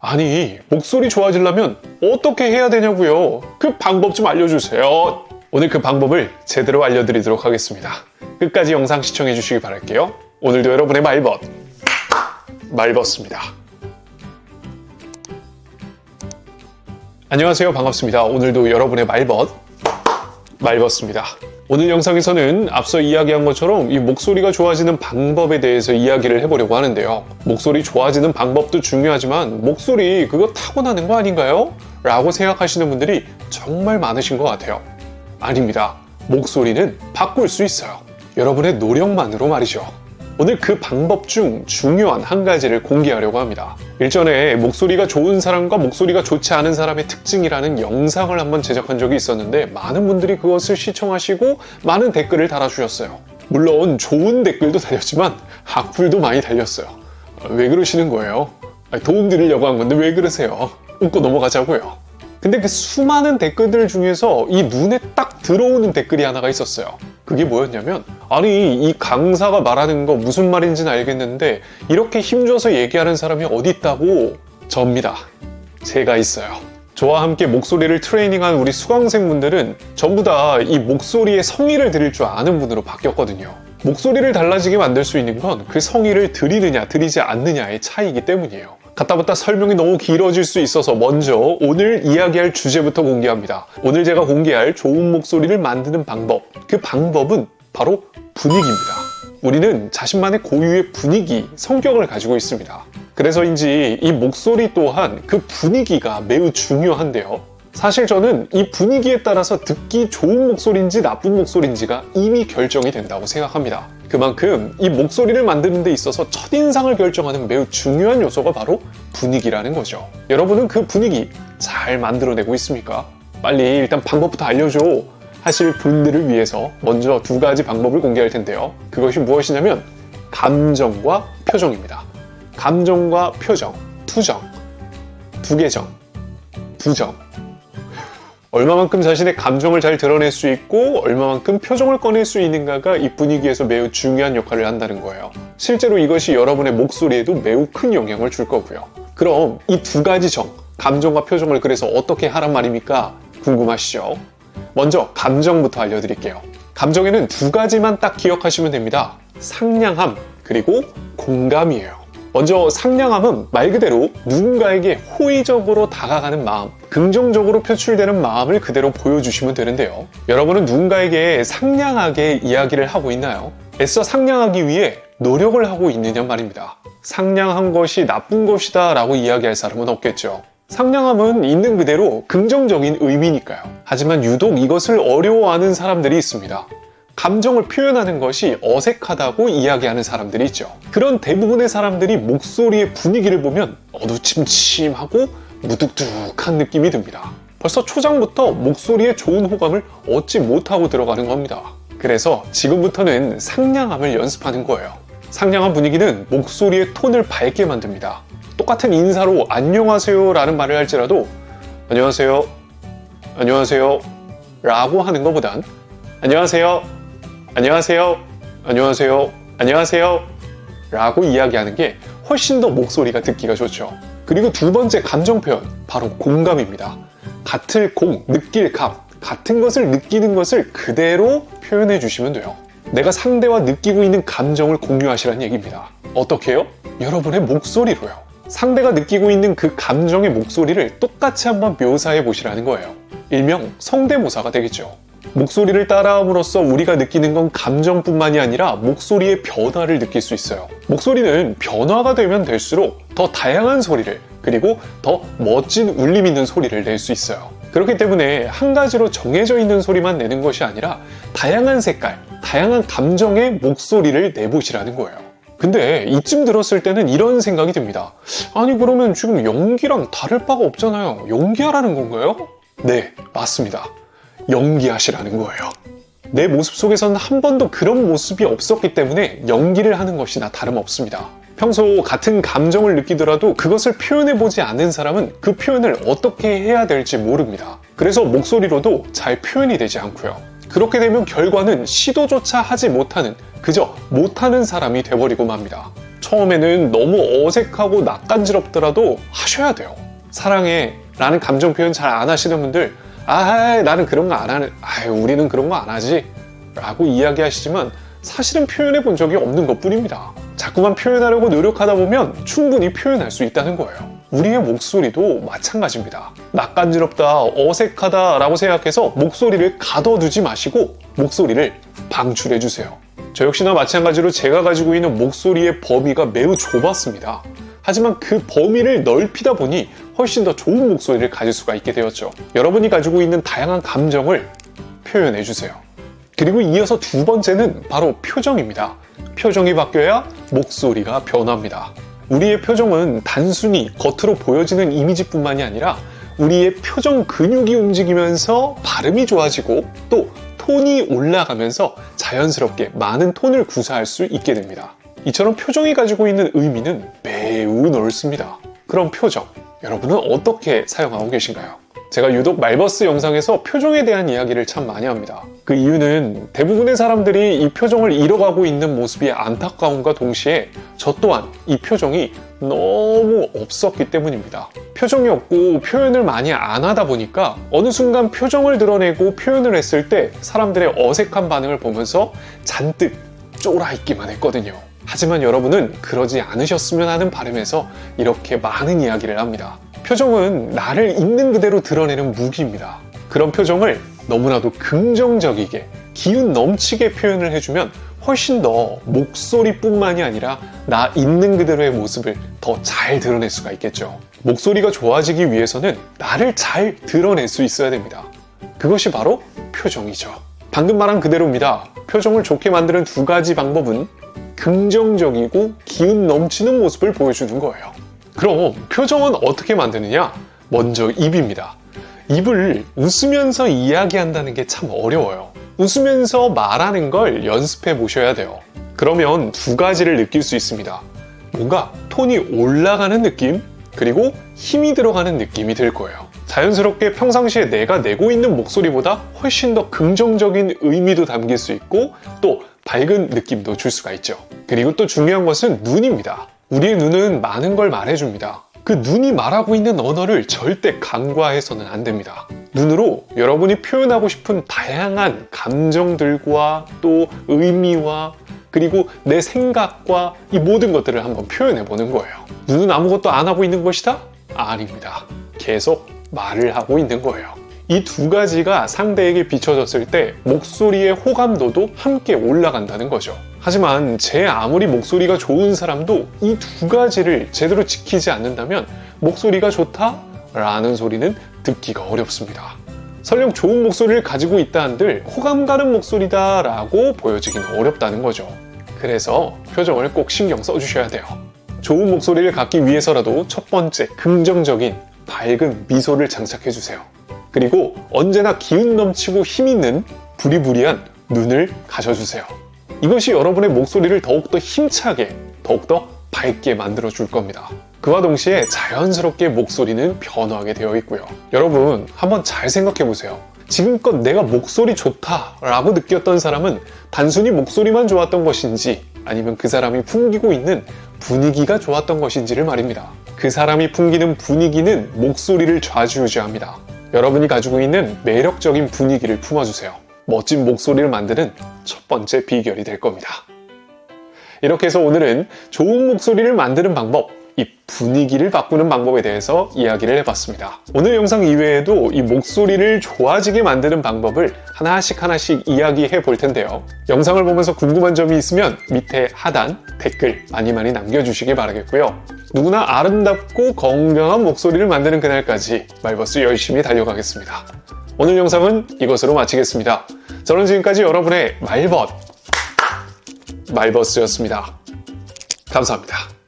아니, 목소리 좋아지려면 어떻게 해야 되냐고요? 그 방법 좀 알려주세요. 오늘 그 방법을 제대로 알려드리도록 하겠습니다. 끝까지 영상 시청해 주시기 바랄게요. 오늘도 여러분의 말벗습니다. 안녕하세요. 반갑습니다. 오늘도 여러분의 말벗습니다. 오늘 영상에서는 앞서 이야기한 것처럼 이 목소리가 좋아지는 방법에 대해서 이야기를 해보려고 하는데요. 목소리 좋아지는 방법도 중요하지만 목소리 그거 타고나는 거 아닌가요? 라고 생각하시는 분들이 정말 많으신 것 같아요. 아닙니다. 목소리는 바꿀 수 있어요. 여러분의 노력만으로 말이죠. 오늘 그 방법 중 중요한 한 가지를 공개하려고 합니다. 일전에 목소리가 좋은 사람과 목소리가 좋지 않은 사람의 특징이라는 영상을 한번 제작한 적이 있었는데 많은 분들이 그것을 시청하시고 많은 댓글을 달아주셨어요. 물론 좋은 댓글도 달렸지만 악플도 많이 달렸어요. 왜 그러시는 거예요? 도움 드리려고 한 건데 왜 그러세요? 웃고 넘어가자고요. 근데 그 수많은 댓글들 중에서 이 눈에 딱 들어오는 댓글이 하나가 있었어요. 그게 뭐였냐면, 아니 이 강사가 말하는 거 무슨 말인지는 알겠는데 이렇게 힘줘서 얘기하는 사람이 어디 있다고? 접니다. 제가 있어요. 저와 함께 목소리를 트레이닝한 우리 수강생분들은 전부 다 이 목소리의 성의를 들일 줄 아는 분으로 바뀌었거든요. 목소리를 달라지게 만들 수 있는 건 그 성의를 들이느냐 들이지 않느냐의 차이이기 때문이에요. 갔다 설명이 너무 길어질 수 있어서 먼저 오늘 이야기할 주제부터 공개합니다. 오늘 제가 공개할 좋은 목소리를 만드는 방법, 그 방법은 바로 분위기입니다. 우리는 자신만의 고유의 분위기, 성격을 가지고 있습니다. 그래서인지 이 목소리 또한 그 분위기가 매우 중요한데요. 사실 저는 이 분위기에 따라서 듣기 좋은 목소리인지 나쁜 목소리인지가 이미 결정이 된다고 생각합니다. 그만큼 이 목소리를 만드는 데 있어서 첫인상을 결정하는 매우 중요한 요소가 바로 분위기라는 거죠. 여러분은 그 분위기 잘 만들어내고 있습니까? 빨리 일단 방법부터 알려줘 하실 분들을 위해서 먼저 두 가지 방법을 공개할 텐데요. 그것이 무엇이냐면 감정과 표정입니다. 감정과 표정, 투정, 두개정, 부정. 얼마만큼 자신의 감정을 잘 드러낼 수 있고 얼마만큼 표정을 꺼낼 수 있는가가 이 분위기에서 매우 중요한 역할을 한다는 거예요. 실제로 이것이 여러분의 목소리에도 매우 큰 영향을 줄 거고요. 그럼 이 두 가지 정, 감정과 표정을 그래서 어떻게 하란 말입니까? 궁금하시죠? 먼저 감정부터 알려드릴게요. 감정에는 두 가지만 딱 기억하시면 됩니다. 상냥함 그리고 공감이에요. 먼저 상냥함은 말 그대로 누군가에게 호의적으로 다가가는 마음, 긍정적으로 표출되는 마음을 그대로 보여주시면 되는데요. 여러분은 누군가에게 상냥하게 이야기를 하고 있나요? 애써 상냥하기 위해 노력을 하고 있느냐 말입니다. 상냥한 것이 나쁜 것이다 라고 이야기할 사람은 없겠죠. 상냥함은 있는 그대로 긍정적인 의미니까요. 하지만 유독 이것을 어려워하는 사람들이 있습니다. 감정을 표현하는 것이 어색하다고 이야기하는 사람들이 있죠. 그런 대부분의 사람들이 목소리의 분위기를 보면 어두침침하고 무뚝뚝한 느낌이 듭니다. 벌써 초장부터 목소리에 좋은 호감을 얻지 못하고 들어가는 겁니다. 그래서 지금부터는 상냥함을 연습하는 거예요. 상냥한 분위기는 목소리의 톤을 밝게 만듭니다. 똑같은 인사로 안녕하세요 라는 말을 할지라도 안녕하세요, 안녕하세요 라고 하는 것보단 안녕하세요, 안녕하세요, 안녕하세요, 안녕하세요 라고 이야기하는 게 훨씬 더 목소리가 듣기가 좋죠. 그리고 두 번째 감정 표현, 바로 공감입니다. 같을 공, 느낄 감, 같은 것을 느끼는 것을 그대로 표현해 주시면 돼요. 내가 상대와 느끼고 있는 감정을 공유하시라는 얘기입니다. 어떻게 해요? 여러분의 목소리로요. 상대가 느끼고 있는 그 감정의 목소리를 똑같이 한번 묘사해 보시라는 거예요. 일명 성대모사가 되겠죠. 목소리를 따라함으로써 우리가 느끼는 건 감정뿐만이 아니라 목소리의 변화를 느낄 수 있어요. 목소리는 변화가 되면 될수록 더 다양한 소리를, 그리고 더 멋진 울림 있는 소리를 낼 수 있어요. 그렇기 때문에 한 가지로 정해져 있는 소리만 내는 것이 아니라 다양한 색깔, 다양한 감정의 목소리를 내보시라는 거예요. 근데 이쯤 들었을 때는 이런 생각이 듭니다. 아니 그러면 지금 연기랑 다를 바가 없잖아요. 연기하라는 건가요? 네, 맞습니다. 연기하시라는 거예요. 내 모습 속에서는 한 번도 그런 모습이 없었기 때문에 연기를 하는 것이나 다름없습니다. 평소 같은 감정을 느끼더라도 그것을 표현해보지 않는 사람은 그 표현을 어떻게 해야 될지 모릅니다. 그래서 목소리로도 잘 표현이 되지 않고요. 그렇게 되면 결과는 시도조차 하지 못하는, 그저 못하는 사람이 돼버리고 맙니다. 처음에는 너무 어색하고 낯간지럽더라도 하셔야 돼요. 사랑해 라는 감정 표현 잘 안 하시는 분들, 나는 그런 거 안 하는, 우리는 그런 거 안 하지 라고 이야기하시지만 사실은 표현해 본 적이 없는 것 뿐입니다. 자꾸만 표현하려고 노력하다 보면 충분히 표현할 수 있다는 거예요. 우리의 목소리도 마찬가지입니다. 낯간지럽다, 어색하다 라고 생각해서 목소리를 가둬두지 마시고 목소리를 방출해 주세요. 저 역시나 마찬가지로 제가 가지고 있는 목소리의 범위가 매우 좁았습니다. 하지만 그 범위를 넓히다 보니 훨씬 더 좋은 목소리를 가질 수가 있게 되었죠. 여러분이 가지고 있는 다양한 감정을 표현해 주세요. 그리고 이어서 두 번째는 바로 표정입니다. 표정이 바뀌어야 목소리가 변합니다. 우리의 표정은 단순히 겉으로 보여지는 이미지뿐만이 아니라 우리의 표정 근육이 움직이면서 발음이 좋아지고 또 톤이 올라가면서 자연스럽게 많은 톤을 구사할 수 있게 됩니다. 이처럼 표정이 가지고 있는 의미는 매우 넓습니다. 그럼 표정, 여러분은 어떻게 사용하고 계신가요? 제가 유독 말버스 영상에서 표정에 대한 이야기를 참 많이 합니다. 그 이유는 대부분의 사람들이 이 표정을 잃어가고 있는 모습이 안타까움과 동시에 저 또한 이 표정이 너무 없었기 때문입니다. 표정이 없고 표현을 많이 안 하다 보니까 어느 순간 표정을 드러내고 표현을 했을 때 사람들의 어색한 반응을 보면서 잔뜩 쫄아있기만 했거든요. 하지만 여러분은 그러지 않으셨으면 하는 바람에서 이렇게 많은 이야기를 합니다. 표정은 나를 있는 그대로 드러내는 무기입니다. 그런 표정을 너무나도 긍정적이게 기운 넘치게 표현을 해주면 훨씬 더 목소리뿐만이 아니라 나 있는 그대로의 모습을 더 잘 드러낼 수가 있겠죠. 목소리가 좋아지기 위해서는 나를 잘 드러낼 수 있어야 됩니다. 그것이 바로 표정이죠. 방금 말한 그대로입니다. 표정을 좋게 만드는 두 가지 방법은 긍정적이고 기운 넘치는 모습을 보여주는 거예요. 그럼 표정은 어떻게 만드느냐? 먼저 입입니다. 입을 웃으면서 이야기한다는 게 참 어려워요. 웃으면서 말하는 걸 연습해 보셔야 돼요. 그러면 두 가지를 느낄 수 있습니다. 뭔가 톤이 올라가는 느낌, 그리고 힘이 들어가는 느낌이 들 거예요. 자연스럽게 평상시에 내가 내고 있는 목소리보다 훨씬 더 긍정적인 의미도 담길 수 있고 또 밝은 느낌도 줄 수가 있죠. 그리고 또 중요한 것은 눈입니다. 우리의 눈은 많은 걸 말해줍니다. 그 눈이 말하고 있는 언어를 절대 간과해서는 안 됩니다. 눈으로 여러분이 표현하고 싶은 다양한 감정들과 또 의미와 그리고 내 생각과 이 모든 것들을 한번 표현해 보는 거예요. 눈은 아무것도 안 하고 있는 것이다? 아닙니다. 계속 말을 하고 있는 거예요. 이 두 가지가 상대에게 비춰졌을 때 목소리의 호감도도 함께 올라간다는 거죠. 하지만 제 아무리 목소리가 좋은 사람도 이 두 가지를 제대로 지키지 않는다면 목소리가 좋다? 라는 소리는 듣기가 어렵습니다. 설령 좋은 목소리를 가지고 있다 한들 호감 가는 목소리다 라고 보여지기는 어렵다는 거죠. 그래서 표정을 꼭 신경 써주셔야 돼요. 좋은 목소리를 갖기 위해서라도 첫 번째 긍정적인 밝은 미소를 장착해주세요. 그리고 언제나 기운 넘치고 힘 있는 부리부리한 눈을 가져주세요. 이것이 여러분의 목소리를 더욱더 힘차게, 더욱더 밝게 만들어줄 겁니다. 그와 동시에 자연스럽게 목소리는 변화하게 되어 있고요. 여러분, 한번 잘 생각해 보세요. 지금껏 내가 목소리 좋다라고 느꼈던 사람은 단순히 목소리만 좋았던 것인지 아니면 그 사람이 풍기고 있는 분위기가 좋았던 것인지를 말입니다. 그 사람이 풍기는 분위기는 목소리를 좌지우지합니다. 여러분이 가지고 있는 매력적인 분위기를 품어주세요. 멋진 목소리를 만드는 첫 번째 비결이 될 겁니다. 이렇게 해서 오늘은 좋은 목소리를 만드는 방법, 이 분위기를 바꾸는 방법에 대해서 이야기를 해봤습니다. 오늘 영상 이외에도 이 목소리를 좋아지게 만드는 방법을 하나씩 이야기해 볼 텐데요. 영상을 보면서 궁금한 점이 있으면 밑에 하단 댓글 많이 남겨주시기 바라겠고요. 누구나 아름답고 건강한 목소리를 만드는 그날까지 말버스 열심히 달려가겠습니다. 오늘 영상은 이것으로 마치겠습니다. 저는 지금까지 여러분의 말버스였습니다. 감사합니다.